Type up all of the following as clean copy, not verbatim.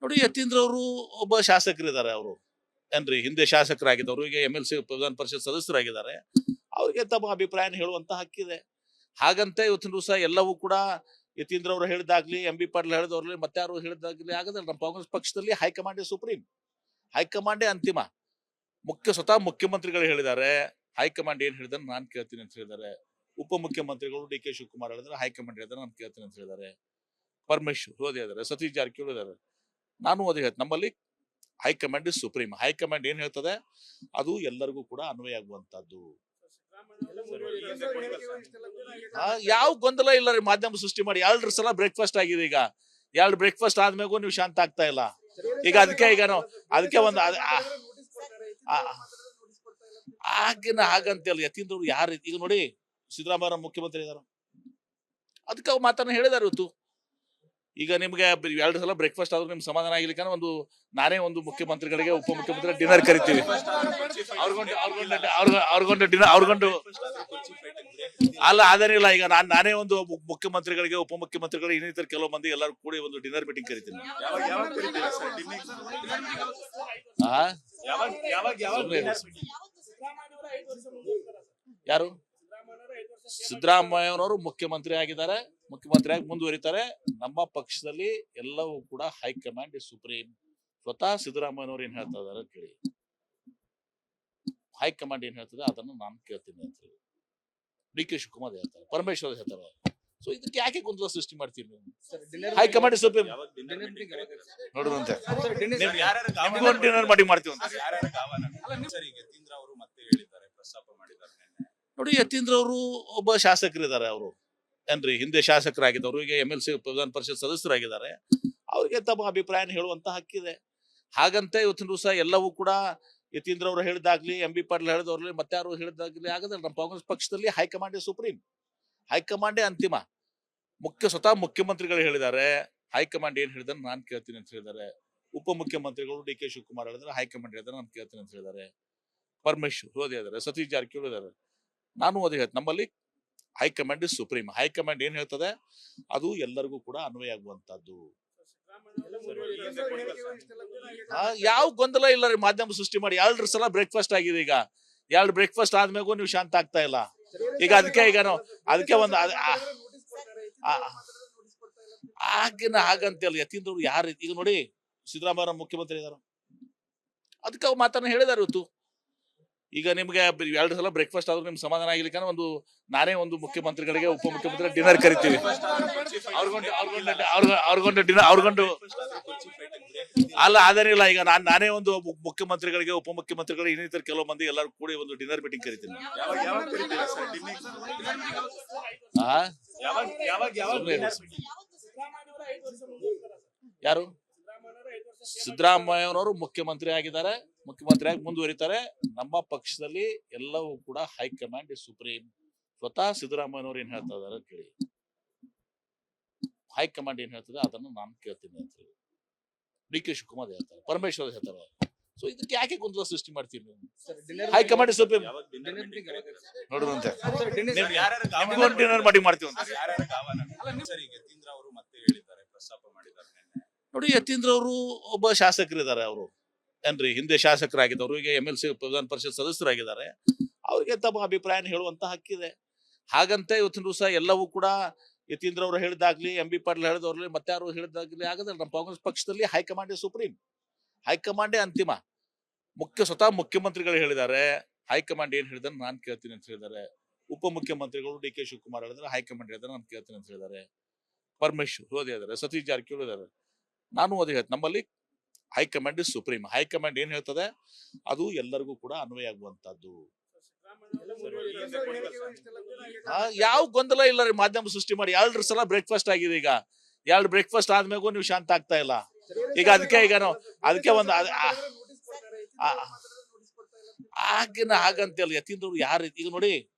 ನೋಡಿ, ಯತೀಂದ್ರವರು ಒಬ್ಬ ಶಾಸಕರಿದ್ದಾರೆ. ಅವರು ಏನ್ರಿ ಹಿಂದೆ ಶಾಸಕರಾಗಿದ್ದವರು, ಈಗ MLC ವಿಧಾನ ಪರಿಷತ್ ಸದಸ್ಯರಾಗಿದ್ದಾರೆ. ಅವ್ರಿಗೆ ತಮ್ಮ ಅಭಿಪ್ರಾಯ ಹೇಳುವಂತ ಹಕ್ಕಿದೆ. ಹಾಗಂತ ಇವತ್ತಿನ ದಿವಸ ಎಲ್ಲವೂ ಕೂಡ ಯತೀಂದ್ರ ಅವರು ಹೇಳಿದಾಗ್ಲಿ, MB ಪಾಟೀಲ್ ಹೇಳಿದವ್ರಲ್ಲಿ ಮತ್ತೆ ಯಾರು ಹೇಳಿದಾಗ್ಲಿ ಆಗದಲ್ಲ. ನಮ್ಮ ಕಾಂಗ್ರೆಸ್ ಪಕ್ಷದಲ್ಲಿ ಹೈಕಮಾಂಡ್ ಸುಪ್ರೀಂ, ಹೈಕಮಾಂಡೇ ಅಂತಿಮ. ಸ್ವತಃ ಮುಖ್ಯಮಂತ್ರಿಗಳು ಹೇಳಿದ್ದಾರೆ, ಹೈಕಮಾಂಡ್ ಏನ್ ಹೇಳಿದ್ರೆ ನಾನ್ ಕೇಳ್ತೀನಿ ಅಂತ ಹೇಳಿದ್ದಾರೆ. ಉಪಮುಖ್ಯಮಂತ್ರಿಗಳು DK ಶಿವಕುಮಾರ್ ಹೇಳಿದ್ರೆ ಹೈಕಮಾಂಡ್ ಹೇಳಿದ್ರೆ ನಾನು ಕೇಳ್ತೀನಿ ಅಂತ ಹೇಳಿದ್ದಾರೆ. ಪರಮೇಶ್ವರ್ ಓದಿ ಹೇಳಿದ್ದಾರೆ, ಸತೀಶ್ ಜಾರಕಿಹೊಳಿ ಹೇಳಿದ್ದಾರೆ. ನಾನು ಅದೇ ಹೇಳ್ತೀನಿ, ನಮ್ಮಲ್ಲಿ ಹೈಕಮಾಂಡ್ ಇಸ್ ಸುಪ್ರೀಂ. ಹೈಕಮಾಂಡ್ ಏನ್ ಹೇಳ್ತದೆ ಅದು ಎಲ್ಲರಿಗೂ ಕೂಡ ಅನ್ವಯ ಆಗುವಂತದ್ದು. ಯಾವ ಗೊಂದಲ ಇಲ್ಲ ರೀ. ಮಾಧ್ಯಮ ಸೃಷ್ಟಿ ಮಾಡಿ 2 ಸಲ ಬ್ರೇಕ್ಫಾಸ್ಟ್ ಆಗಿದೆ. ಈಗ 2 ಬ್ರೇಕ್ಫಾಸ್ಟ್ ಆದ್ಮೇಗೂ ನೀವು ಶಾಂತ ಆಗ್ತಾ ಇಲ್ಲ. ಈಗ ಅದಕ್ಕೆ ಒಂದು ಹಾಗಂತಲ್ಲ. ಯತೀಂದ್ರ ಯಾರು ಈಗ ನೋಡಿ, ಸಿದ್ದರಾಮಯ್ಯ ಮುಖ್ಯಮಂತ್ರಿ ಇದಾರ, ಅದಕ್ಕೆ ಅವ್ರು ಮಾತನ್ನ ಹೇಳಿದಾರೆ ಇವತ್ತು. ಈಗ ನಿಮ್ಗೆ 2 ಸಲ ಬ್ರೇಕ್ಫಾಸ್ಟ್ ಆದ್ರೂ ನಿಮ್ಗೆ ಸಮಾಧಾನ ಆಗಿಲಿಕ್ಕ ನಾನೇ ಒಂದು ಮುಖ್ಯಮಂತ್ರಿಗಳಿಗೆ ಉಪಮುಖ್ಯಮಂತ್ರಿ ಡಿನ್ನರ್ ಕರಿತೀವಿ. ಅವ್ರಿಗೊಂಡು ಅಲ್ಲ ಅದೇನಿಲ್ಲ. ಈಗ ನಾನೇ ಒಂದು ಮುಖ್ಯಮಂತ್ರಿಗಳಿಗೆ ಉಪಮುಖ್ಯಮಂತ್ರಿಗಳಿಗೆ ಇನ್ನಿತರ ಕೆಲವು ಮಂದಿ ಎಲ್ಲರೂ ಕೂಡಿ ಒಂದು ಡಿನ್ನರ್ ಮೀಟಿಂಗ್ ಕರಿತೀನಿ. ಯಾರು? ಸಿದ್ದರಾಮಯ್ಯನವರು ಮುಖ್ಯಮಂತ್ರಿ ಆಗಿದ್ದಾರೆ, ಮುಖ್ಯಮಂತ್ರಿಯಾಗಿ ಮುಂದುವರಿತಾರೆ. ನಮ್ಮ ಪಕ್ಷದಲ್ಲಿ ಎಲ್ಲವೂ ಕೂಡ ಹೈಕಮಾಂಡ್ ಇಸ್ ಸುಪ್ರೀಂ. ಸ್ವತಃ ಸಿದ್ದರಾಮಯ್ಯನವರು ಏನ್ ಹೇಳ್ತಾ ಇದಾರೆ ಕೇಳಿ. ಹೈಕಮಾಂಡ್ ಏನ್ ಹೇಳ್ತದೆ ಅದನ್ನು ನಾನು ಕೇಳ್ತೀನಿ ಅಂತ ಹೇಳಿ DK ಶಿವಕುಮಾರ್ ಹೇಳ್ತಾರೆ, ಪರಮೇಶ್ವರ್ ಹೇಳ್ತಾರೆ. ಸೊ ಇದಕ್ಕೆ ಯಾಕೆ ಗೊಂದಲ ಸೃಷ್ಟಿ ಮಾಡ್ತೀವಿ ನೀವು? ಹೈಕಮಾಂಡ್ ಇಸ್ ಸುಪ್ರೀಂ ನೋಡುವಂತೆ ಡಿನ್ನರ್ ಮಾಡಿ ಮಾಡ್ತೀವಿ ಅಂತ ನೋಡಿ. ಯತೀಂದ್ರ ಅವರು ಒಬ್ಬ ಶಾಸಕರಿದ್ದಾರೆ. ಅವರು ಏನ್ರಿ ಹಿಂದೆ ಶಾಸಕರಾಗಿದ್ದವರು, ಈಗ MLC ವಿಧಾನ ಪರಿಷತ್ ಸದಸ್ಯರಾಗಿದ್ದಾರೆ. ಅವ್ರಿಗೆ ತಮ್ಮ ಅಭಿಪ್ರಾಯ ಹೇಳುವಂತ ಹಕ್ಕಿದೆ. ಹಾಗಂತ ಇವತ್ತಿನ ದಿವಸ ಎಲ್ಲವೂ ಕೂಡ ಯತೀಂದ್ರ ಅವರು ಹೇಳಿದಾಗ್ಲಿ, MB ಪಾಟೀಲ್ ಹೇಳಿದವ್ರಲ್ಲಿ ಮತ್ತೆ ಯಾರು ಹೇಳಿದಾಗ್ಲಿ ಆಗದಲ್ಲ. ನಮ್ಮ ಕಾಂಗ್ರೆಸ್ ಪಕ್ಷದಲ್ಲಿ ಹೈಕಮಾಂಡ್ ಸುಪ್ರೀಂ, ಹೈಕಮಾಂಡೇ ಅಂತಿಮ. ಸ್ವತಃ ಮುಖ್ಯಮಂತ್ರಿಗಳು ಹೇಳಿದ್ದಾರೆ, ಹೈಕಮಾಂಡ್ ಏನ್ ಹೇಳಿದ್ರೆ ನಾನ್ ಕೇಳ್ತೀನಿ ಅಂತ ಹೇಳಿದ್ದಾರೆ. ಉಪಮುಖ್ಯಮಂತ್ರಿಗಳು DK ಶಿವಕುಮಾರ್ ಹೇಳಿದ್ರೆ ಹೈಕಮಾಂಡ್ ಹೇಳಿದ್ರೆ ನಾನು ಕೇಳ್ತೀನಿ ಅಂತ ಹೇಳಿದ್ದಾರೆ. ಪರಮೇಶ್ವರ್ ಓದಿ ಹೇಳಿದ್ದಾರೆ, ಸತೀಶ್ ಜಾರಕಿಹೊಳಿ ಹೇಳಿದ್ದಾರೆ. ನಾನು ಅದೇ ಹೇಳ್ತೀನಿ, ನಮ್ಮಲ್ಲಿ ಹೈಕಮಾಂಡ್ ಇಸ್ ಸುಪ್ರೀಂ. ಹೈಕಮಾಂಡ್ ಏನ್ ಹೇಳ್ತದೆ ಅದು ಎಲ್ಲರಿಗೂ ಕೂಡ ಅನ್ವಯ ಆಗುವಂತದ್ದು. ಯಾವ ಗೊಂದಲ ಇಲ್ಲ ರೀ. ಮಾಧ್ಯಮ ಸೃಷ್ಟಿ ಮಾಡಿ 2 ಸಲ ಬ್ರೇಕ್ಫಾಸ್ಟ್ ಆಗಿದೆ. ಈಗ 2 ಬ್ರೇಕ್ಫಾಸ್ಟ್ ಆದ್ಮೇಗೂ ನೀವು ಶಾಂತ ಆಗ್ತಾ ಇಲ್ಲ. ಈಗ ಅದಕ್ಕೆ ಒಂದು ಹಾಗಂತಲ್ಲ. ಯತೀಂದ್ರ ಯಾರು ಈಗ ನೋಡಿ, ಸಿದ್ದರಾಮಯ್ಯ ಮುಖ್ಯಮಂತ್ರಿ ಇದಾರ, ಅದಕ್ಕೆ ಅವ್ರು ಮಾತನ್ನ ಹೇಳಿದಾರೆ ಇವತ್ತು. ಈಗ ನಿಮ್ಗೆ 2 ಸಲ ಬ್ರೇಕ್ಫಾಸ್ಟ್ ಆದ್ರೂ ನಿಮ್ಗೆ ಸಮಾಧಾನ ಆಗಿಲಿಕ್ಕ ನಾನೇ ಒಂದು ಮುಖ್ಯಮಂತ್ರಿಗಳಿಗೆ ಉಪಮುಖ್ಯಮಂತ್ರಿ ಡಿನ್ನರ್ ಕರಿತೀವಿ. ಅವ್ರಿಗೊಂಡು ಅಲ್ಲ ಅದೇನಿಲ್ಲ. ಈಗ ನಾನೇ ಒಂದು ಮುಖ್ಯಮಂತ್ರಿಗಳಿಗೆ ಉಪಮುಖ್ಯಮಂತ್ರಿಗಳಿಗೆ ಇನ್ನಿತರ ಕೆಲವು ಮಂದಿ ಎಲ್ಲರೂ ಕೂಡಿ ಒಂದು ಡಿನ್ನರ್ ಮೀಟಿಂಗ್ ಕರಿತೀನಿ. ಯಾರು? ಸಿದ್ದರಾಮಯ್ಯನವರು ಮುಖ್ಯಮಂತ್ರಿ ಆಗಿದ್ದಾರೆ, ಮುಖ್ಯಮಂತ್ರಿಯಾಗಿ ಮುಂದುವರಿತಾರೆ. ನಮ್ಮ ಪಕ್ಷದಲ್ಲಿ ಎಲ್ಲವೂ ಕೂಡ ಹೈಕಮಾಂಡ್ ಇಸ್ ಸುಪ್ರೀಂ. ಸ್ವತಃ ಸಿದ್ದರಾಮಯ್ಯನವರು ಏನ್ ಹೇಳ್ತಾ ಇದಾರೆ ಕೇಳಿ. ಹೈಕಮಾಂಡ್ ಏನ್ ಹೇಳ್ತದೆ ಅದನ್ನು ನಾನು ಕೇಳ್ತೀನಿ ಅಂತ ಹೇಳಿ DK ಶಿವಕುಮಾರ್ ಹೇಳ್ತಾರೆ, ಪರಮೇಶ್ವರ್ ಹೇಳ್ತಾರೆ. ಸೊ ಇದಕ್ಕೆ ಯಾಕೆ ಗೊಂದಲ ಸೃಷ್ಟಿ ಮಾಡ್ತೀವಿ ನೀವು? ಹೈಕಮಾಂಡ್ ಇಸ್ ಸುಪ್ರೀಂ ನೋಡುವಂತೆ ಡಿನ್ನರ್ ಮಾಡಿ ಮಾಡ್ತೀವಿ ಅಂತ ನೋಡಿ. ಯತೀಂದ್ರ ಅವರು ಒಬ್ಬ ಶಾಸಕರಿದ್ದಾರೆ. ಅವರು ಏನ್ರಿ ಹಿಂದೆ ಶಾಸಕರಾಗಿದ್ದವರು, ಈಗ MLC ವಿಧಾನ ಪರಿಷತ್ ಸದಸ್ಯರಾಗಿದ್ದಾರೆ. ಅವ್ರಿಗೆ ತಮ್ಮ ಅಭಿಪ್ರಾಯ ಹೇಳುವಂತ ಹಕ್ಕಿದೆ. ಹಾಗಂತ ಇವತ್ತಿನ ದಿವಸ ಎಲ್ಲವೂ ಕೂಡ ಯತೀಂದ್ರ ಅವರು ಹೇಳಿದಾಗ್ಲಿ, MB ಪಾಟೀಲ್ ಹೇಳಿದವ್ರಲ್ಲಿ ಮತ್ತೆ ಯಾರು ಹೇಳಿದಾಗ್ಲಿ ಆಗದಲ್ಲ. ನಮ್ಮ ಕಾಂಗ್ರೆಸ್ ಪಕ್ಷದಲ್ಲಿ ಹೈಕಮಾಂಡ್ ಇಸ್ ಸುಪ್ರೀಂ, ಹೈಕಮಾಂಡೇ ಅಂತಿಮ. ಸ್ವತಃ ಮುಖ್ಯಮಂತ್ರಿಗಳು ಹೇಳಿದ್ದಾರೆ, ಹೈಕಮಾಂಡ್ ಏನ್ ಹೇಳಿದ್ರೆ ನಾನ್ ಕೇಳ್ತೀನಿ ಅಂತ ಹೇಳಿದ್ದಾರೆ. ಉಪಮುಖ್ಯಮಂತ್ರಿಗಳು DK ಶಿವಕುಮಾರ್ ಹೇಳಿದ್ರೆ ಹೈಕಮಾಂಡ್ ಹೇಳಿದ್ರೆ ನಾನು ಕೇಳ್ತೀನಿ ಅಂತ ಹೇಳಿದ್ದಾರೆ. ಪರಮೇಶ್ವರ್ ಓದಿ ಹೇಳಿದ್ದಾರೆ, ಸತೀಶ್ ಜಾರಕಿಹೊಳಿ ಹೇಳಿದ್ದಾರೆ. ನಾನು ಅದೇ ಹೇಳ್ತೀನಿ, ನಮ್ಮಲ್ಲಿ ಹೈಕಮಾಂಡ್ ಇಸ್ ಸುಪ್ರೀಂ. ಹೈಕಮಾಂಡ್ ಏನ್ ಹೇಳ್ತದೆ ಅದು ಎಲ್ಲರಿಗೂ ಕೂಡ ಅನ್ವಯ ಆಗುವಂತದ್ದು. ಯಾವ ಗೊಂದಲ ಇಲ್ಲ ರೀ. ಮಾಧ್ಯಮ ಸೃಷ್ಟಿ ಮಾಡಿ 2 ಸಲ ಬ್ರೇಕ್ಫಾಸ್ಟ್ ಆಗಿದೆ. ಈಗ 2 ಬ್ರೇಕ್ಫಾಸ್ಟ್ ಆದ್ಮೇಗೂ ನೀವು ಶಾಂತ ಆಗ್ತಾ ಇಲ್ಲ. ಈಗ ಅದಕ್ಕೆ ಒಂದು ಹಾಗಂತಲ್ಲ. ಯತೀಂದ್ರ ಯಾರು? ಈಗ ನೋಡಿ,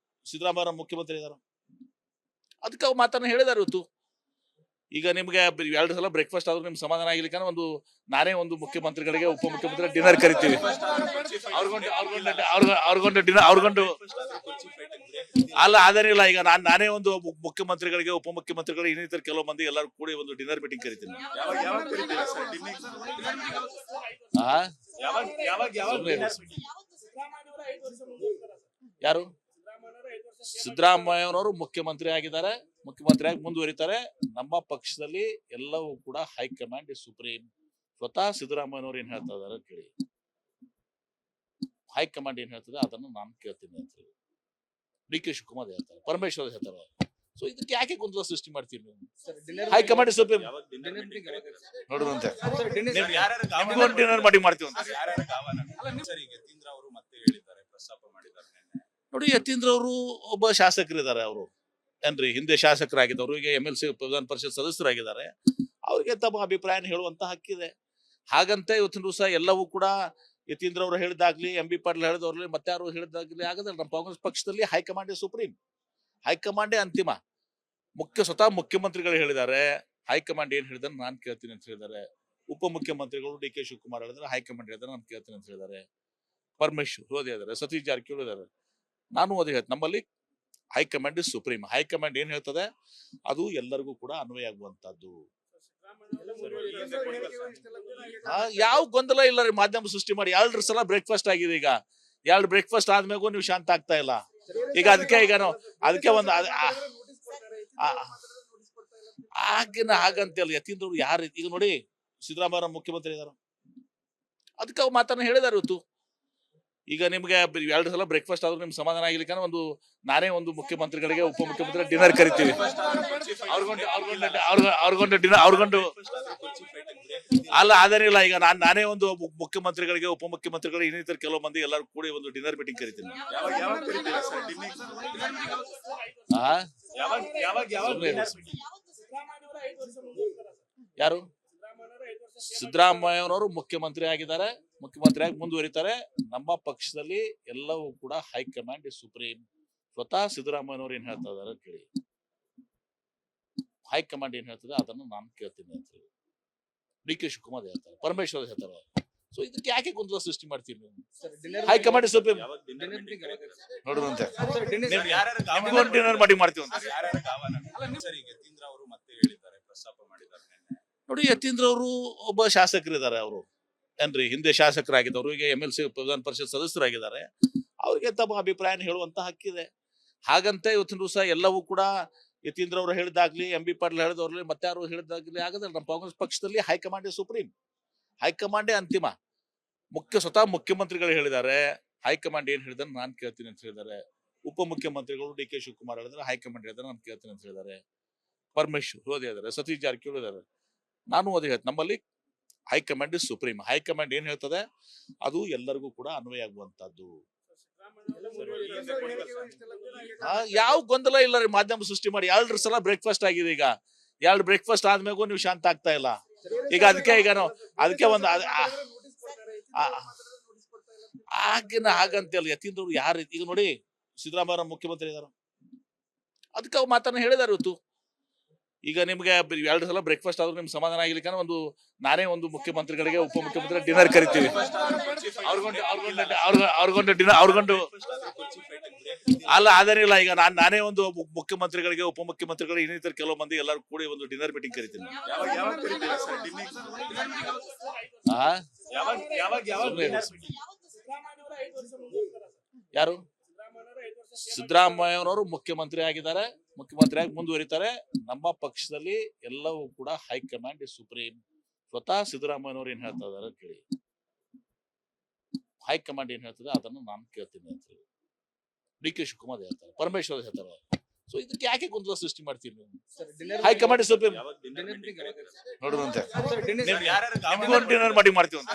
ಸಿದ್ದರಾಮಯ್ಯ ಮುಖ್ಯಮಂತ್ರಿ ಇದಾರ, ಅದಕ್ಕೆ ಅವ್ರು ಮಾತನ್ನ ಹೇಳಿದಾರೆ ಇವತ್ತು. ಈಗ ನಿಮ್ಗೆ 2 ಸಲ ಬ್ರೇಕ್ಫಾಸ್ಟ್ ಆದ್ರೂ ನಿಮ್ಗೆ ಸಮಾಧಾನ ಆಗಿಲಿಕ್ಕೆ ಒಂದು ನಾನೇ ಒಂದು ಮುಖ್ಯಮಂತ್ರಿಗಳಿಗೆ ಉಪಮುಖ್ಯಮಂತ್ರಿ ಡಿನ್ನರ್ ಕರಿತೀವಿ. ಅವ್ರಿಗೊಂದು ಅಲ್ಲ ಅದೇನಿಲ್ಲ. ಈಗ ನಾನೇ ಒಂದು ಮುಖ್ಯಮಂತ್ರಿಗಳಿಗೆ ಉಪಮುಖ್ಯಮಂತ್ರಿಗಳಿಗೆ ಇನ್ನಿತರ ಕೆಲವು ಮಂದಿ ಎಲ್ಲರೂ ಕೂಡಿ ಒಂದು ಡಿನ್ನರ್ ಮೀಟಿಂಗ್ ಕರಿತೀನಿ. ಯಾರು ಸಿದ್ದರಾಮಯ್ಯನವರು ಮುಖ್ಯಮಂತ್ರಿ ಆಗಿದ್ದಾರೆ, ಮುಖ್ಯಮಂತ್ರಿಯಾಗಿ ಮುಂದುವರಿತಾರೆ. ನಮ್ಮ ಪಕ್ಷದಲ್ಲಿ ಎಲ್ಲವೂ ಕೂಡ ಹೈಕಮಾಂಡ್ ಇಸ್ ಸುಪ್ರೀಂ. ಸ್ವತಃ ಸಿದ್ದರಾಮಯ್ಯನವರು ಏನ್ ಹೇಳ್ತಾ ಇದಾರೆ ಕೇಳಿ. ಹೈಕಮಾಂಡ್ ಏನ್ ಹೇಳ್ತದೆ ಅದನ್ನು ನಾನು ಕೇಳ್ತೀನಿ ಅಂತ ಹೇಳಿ ಡಿ.ಕೆ. ಶಿವಕುಮಾರ್ ಹೇಳ್ತಾರೆ, ಪರಮೇಶ್ವರ್ ಹೇಳ್ತಾರೆ. ಸೊ ಇದಕ್ಕೆ ಯಾಕೆ ಗೊಂದಲ ಸೃಷ್ಟಿ ಮಾಡ್ತೀರಿ ನೀವು? ಹೈಕಮಾಂಡ್ ಇಸ್ ಸುಪ್ರೀಂ ನೋಡುವಂತೆ ಡಿನ್ನರ್ ಮಾಡಿ ಮಾಡ್ತೀವಿ ಅಂತ ನೋಡಿ. ಯತೀಂದ್ರ ಅವರು ಒಬ್ಬ ಶಾಸಕರಿದ್ದಾರೆ. ಅವರು ಏನ್ರಿ ಹಿಂದೆ ಶಾಸಕರಾಗಿದ್ದವರು, ಈಗ MLC ವಿಧಾನ ಪರಿಷತ್ ಸದಸ್ಯರಾಗಿದ್ದಾರೆ. ಅವ್ರಿಗೆ ತಮ್ಮ ಅಭಿಪ್ರಾಯ ಹೇಳುವಂತ ಹಕ್ಕಿದೆ. ಹಾಗಂತ ಇವತ್ತಿನ ದಿವಸ ಎಲ್ಲವೂ ಕೂಡ ಯತೀಂದ್ರ ಅವರು ಹೇಳಿದಾಗ್ಲಿ, MB ಪಾಟೀಲ್ ಹೇಳಿದವ್ರಲ್ಲಿ ಮತ್ತೆ ಯಾರು ಹೇಳಿದಾಗ್ಲಿ ಆಗೋದಿಲ್ಲ. ನಮ್ಮ ಕಾಂಗ್ರೆಸ್ ಪಕ್ಷದಲ್ಲಿ ಹೈಕಮಾಂಡ್ ಸುಪ್ರೀಂ, ಹೈಕಮಾಂಡೇ ಅಂತಿಮ. ಸ್ವತಃ ಮುಖ್ಯಮಂತ್ರಿಗಳು ಹೇಳಿದ್ದಾರೆ, ಹೈಕಮಾಂಡ್ ಏನ್ ಹೇಳಿದಾರೆ ನಾನ್ ಕೇಳ್ತೀನಿ ಅಂತ ಹೇಳಿದ್ದಾರೆ. ಉಪಮುಖ್ಯಮಂತ್ರಿಗಳು ಡಿ.ಕೆ. ಶಿವಕುಮಾರ್ ಹೇಳಿದ್ರೆ ಹೈಕಮಾಂಡ್ ಹೇಳಿದ್ರೆ ನಾನು ಕೇಳ್ತೀನಿ ಅಂತ ಹೇಳಿದ್ದಾರೆ. ಪರಮೇಶ್ವರ್ ಓದಿ ಹೇಳಿದ್ದಾರೆ, ಸತೀಶ್ ಜಾರಕಿಹೊಳಿ ಹೇಳಿದ್ದಾರೆ. ನಾನು ಓದಿ ಹೇಳ್ತೀನಿ, ನಮ್ಮಲ್ಲಿ ಹೈಕಮಾಂಡ್ ಇಸ್ ಸುಪ್ರೀಂ. ಹೈಕಮಾಂಡ್ ಏನ್ ಹೇಳ್ತದೆ ಅದು ಎಲ್ಲರಿಗೂ ಕೂಡ ಅನ್ವಯ ಆಗುವಂತದ್ದು. ಯಾವ ಗೊಂದಲ ಇಲ್ಲ ರೀ. ಮಾಧ್ಯಮ ಸೃಷ್ಟಿ ಮಾಡಿ 2 ಸಲ ಬ್ರೇಕ್ಫಾಸ್ಟ್ ಆಗಿದೆ. ಈಗ 2 ಬ್ರೇಕ್ಫಾಸ್ಟ್ ಆದ್ಮೇಗೂ ನೀವು ಶಾಂತ ಆಗ್ತಾ ಇಲ್ಲ. ಈಗ ಅದಕ್ಕೆ ಒಂದು ಹಾಗಂತ ಯತೀಂದ್ರ ಅವ್ರು ಯಾರು ಈಗ ನೋಡಿ, ಸಿದ್ದರಾಮಯ್ಯ ಮುಖ್ಯಮಂತ್ರಿ ಇದಾರ, ಅದಕ್ಕೆ ಅವ್ರು ಮಾತನ್ನ ಹೇಳಿದಾರೆ ಇವತ್ತು. ಈಗ ನಿಮ್ಗೆ 2 ಸಲ ಬ್ರೇಕ್ಫಾಸ್ಟ್ ಆದ್ರೂ ನಿಮ್ಗೆ ಸಮಾಧಾನ ಆಗಿಲಿಕ್ಕೆ ಒಂದು ನಾನೇ ಒಂದು ಮುಖ್ಯಮಂತ್ರಿಗಳಿಗೆ ಉಪಮುಖ್ಯಮಂತ್ರಿ ಡಿನ್ನರ್ ಕರಿತೀವಿ. ಅವ್ರಿಗೊಂದು ಅಲ್ಲ ಅದೇನಿಲ್ಲ. ಈಗ ನಾನೇ ಒಂದು ಮುಖ್ಯಮಂತ್ರಿಗಳಿಗೆ ಉಪಮುಖ್ಯಮಂತ್ರಿಗಳಿಗೆ ಇನ್ನಿತರ ಕೆಲವು ಮಂದಿ ಎಲ್ಲರೂ ಕೂಡಿ ಒಂದು ಡಿನ್ನರ್ ಮೀಟಿಂಗ್ ಕರಿತೀನಿ. ಯಾರು ಸಿದ್ದರಾಮಯ್ಯನವರು ಮುಖ್ಯಮಂತ್ರಿ ಆಗಿದ್ದಾರೆ, ಮುಖ್ಯಮಂತ್ರಿಯಾಗಿ ಮುಂದುವರಿತಾರೆ. ನಮ್ಮ ಪಕ್ಷದಲ್ಲಿ ಎಲ್ಲವೂ ಕೂಡ ಹೈಕಮಾಂಡ್ ಇಸ್ ಸುಪ್ರೀಂ. ಸ್ವತಃ ಸಿದ್ದರಾಮಯ್ಯನವರು ಏನ್ ಹೇಳ್ತಾ ಇದಾರೆ ಕೇಳಿ. ಹೈಕಮಾಂಡ್ ಏನ್ ಹೇಳ್ತದೆ ಅದನ್ನು ನಾನು ಕೇಳ್ತೀನಿ ಅಂತ ಹೇಳಿ ಡಿ.ಕೆ. ಶಿವಕುಮಾರ್ ಹೇಳ್ತಾರೆ, ಪರಮೇಶ್ವರ್ ಹೇಳ್ತಾರೆ. ಸೊ ಇದಕ್ಕೆ ಯಾಕೆ ಗೊಂದಲ ಸೃಷ್ಟಿ ಮಾಡ್ತೀರಿ ನೀವು? ಹೈಕಮಾಂಡ್ ಇಸ್ ಸುಪ್ರೀಂ ನೋಡುವಂತೆ ಡಿನ್ನರ್ ಮಾಡಿ ಮಾಡ್ತೀವಿ ಅಂತ ನೋಡಿ. ಯತೀಂದ್ರ ಅವರು ಒಬ್ಬ ಶಾಸಕರಿದ್ದಾರೆ. ಅವರು ಏನ್ರಿ ಹಿಂದೆ ಶಾಸಕರಾಗಿದ್ದವರು, ಈಗ MLC ವಿಧಾನ ಪರಿಷತ್ ಸದಸ್ಯರಾಗಿದ್ದಾರೆ. ಅವ್ರಿಗೆ ತಮ್ಮ ಅಭಿಪ್ರಾಯ ಹೇಳುವಂತ ಹಕ್ಕಿದೆ. ಹಾಗಂತ ಇವತ್ತಿನ ದಿವಸ ಎಲ್ಲವೂ ಕೂಡ ಯತೀಂದ್ರ ಅವರು ಹೇಳಿದಾಗ್ಲಿ, MB ಪಾಟೀಲ್ ಹೇಳಿದವ್ರಲ್ಲಿ ಮತ್ತೆ ಯಾರು ಹೇಳಿದಾಗ್ಲಿ ಆಗೋದಿಲ್ಲ. ನಮ್ಮ ಕಾಂಗ್ರೆಸ್ ಪಕ್ಷದಲ್ಲಿ ಹೈಕಮಾಂಡ್ ಸುಪ್ರೀಂ, ಹೈಕಮಾಂಡೇ ಅಂತಿಮ. ಸ್ವತಃ ಮುಖ್ಯಮಂತ್ರಿಗಳು ಹೇಳಿದ್ದಾರೆ, ಹೈಕಮಾಂಡ್ ಏನ್ ಹೇಳಿದ್ರೆ ನಾನ್ ಕೇಳ್ತೀನಿ ಅಂತ ಹೇಳಿದ್ದಾರೆ. ಉಪಮುಖ್ಯಮಂತ್ರಿಗಳು ಡಿ.ಕೆ. ಶಿವಕುಮಾರ್ ಹೇಳಿದ್ರೆ ಹೈಕಮಾಂಡ್ ಹೇಳಿದ್ರೆ ನಾನು ಕೇಳ್ತೀನಿ ಅಂತ ಹೇಳಿದ್ದಾರೆ. ಪರಮೇಶ್ವರ್ ಓದಿ ಹೇಳಿದ್ದಾರೆ, ಸತೀಶ್ ಜಾರಕಿಹೊಳಿ ಹೇಳಿದ್ದಾರೆ. ನಾನು ಓದಿ ಹೇಳ್ತೀನಿ, ನಮ್ಮಲ್ಲಿ ಹೈಕಮಾಂಡ್ ಇಸ್ ಸುಪ್ರೀಂ. ಹೈಕಮಾಂಡ್ ಏನ್ ಹೇಳ್ತದೆ ಅದು ಎಲ್ಲರಿಗೂ ಕೂಡ ಅನ್ವಯ ಆಗುವಂತದ್ದು. ಯಾವ ಗೊಂದಲ ಇಲ್ಲ ರೀ. ಮಾಧ್ಯಮ ಸೃಷ್ಟಿ ಮಾಡಿ 2 ಸಲ ಬ್ರೇಕ್ಫಾಸ್ಟ್ ಆಗಿದೆ. ಈಗ 2 ಬ್ರೇಕ್ಫಾಸ್ಟ್ ಆದ್ಮೇಗೂ ನೀವು ಶಾಂತ ಆಗ್ತಾ ಇಲ್ಲ. ಈಗ ಅದಕ್ಕೆ ಒಂದು ಹಾಗಂತ ಯತೀಂದ್ರ ಅವ್ರು ಯಾರು ಈಗ ನೋಡಿ, ಸಿದ್ದರಾಮಯ್ಯ ಮುಖ್ಯಮಂತ್ರಿ ಇದಾರ, ಅದಕ್ಕೆ ಅವ್ರು ಮಾತನ್ನ ಹೇಳಿದಾರೆ ಇವತ್ತು. ಈಗ ನಿಮ್ಗೆ 2 ಸಲ ಬ್ರೇಕ್ಫಾಸ್ಟ್ ಆದ್ರೂ ನಿಮ್ಗೆ ಸಮಾಧಾನ ಆಗಿಲಿಕ್ಕೆ ಒಂದು ನಾನೇ ಒಂದು ಮುಖ್ಯಮಂತ್ರಿಗಳಿಗೆ ಉಪಮುಖ್ಯಮಂತ್ರಿ ಡಿನ್ನರ್ ಕರಿತೀವಿ. ಅವ್ರಿಗೊಂದು ಅಲ್ಲ ಅದೇನಿಲ್ಲ. ಈಗ ನಾನೇ ಒಂದು ಮುಖ್ಯಮಂತ್ರಿಗಳಿಗೆ ಉಪಮುಖ್ಯಮಂತ್ರಿಗಳಿಗೆ ಇನ್ನಿತರ ಕೆಲವು ಮಂದಿ ಎಲ್ಲರೂ ಕೂಡಿ ಒಂದು ಡಿನ್ನರ್ ಮೀಟಿಂಗ್ ಕರಿತೀನಿ. ಯಾರು ಸಿದ್ದರಾಮಯ್ಯನವರು ಮುಖ್ಯಮಂತ್ರಿ ಆಗಿದ್ದಾರೆ, ಮುಖ್ಯಮಂತ್ರಿಯಾಗಿ ಮುಂದುವರಿತಾರೆ. ನಮ್ಮ ಪಕ್ಷದಲ್ಲಿ ಎಲ್ಲವೂ ಕೂಡ ಹೈಕಮಾಂಡ್ ಇಸ್ ಸುಪ್ರೀಂ. ಸ್ವತಃ ಸಿದ್ದರಾಮಯ್ಯನವರು ಏನ್ ಹೇಳ್ತಾ ಇದಾರೆ ಕೇಳಿ. ಹೈಕಮಾಂಡ್ ಏನ್ ಹೇಳ್ತದೆ ಅದನ್ನು ನಾನು ಕೇಳ್ತೀನಿ ಅಂತ ಹೇಳಿ ಡಿ.ಕೆ. ಶಿವಕುಮಾರ್ ಹೇಳ್ತಾರೆ, ಪರಮೇಶ್ವರ್ ಹೇಳ್ತಾರೆ. ಸೊ ಇದಕ್ಕೆ ಯಾಕೆ ಗೊಂದಲ ಸೃಷ್ಟಿ ಮಾಡ್ತೀರಿ ನೀವು? ಹೈಕಮಾಂಡ್ ಇಸ್ ಸುಪ್ರೀಂ ನೋಡುವಂತೆ ಡಿನ್ನರ್ ಮಾಡಿ ಮಾಡ್ತೀವಿ ಅಂತ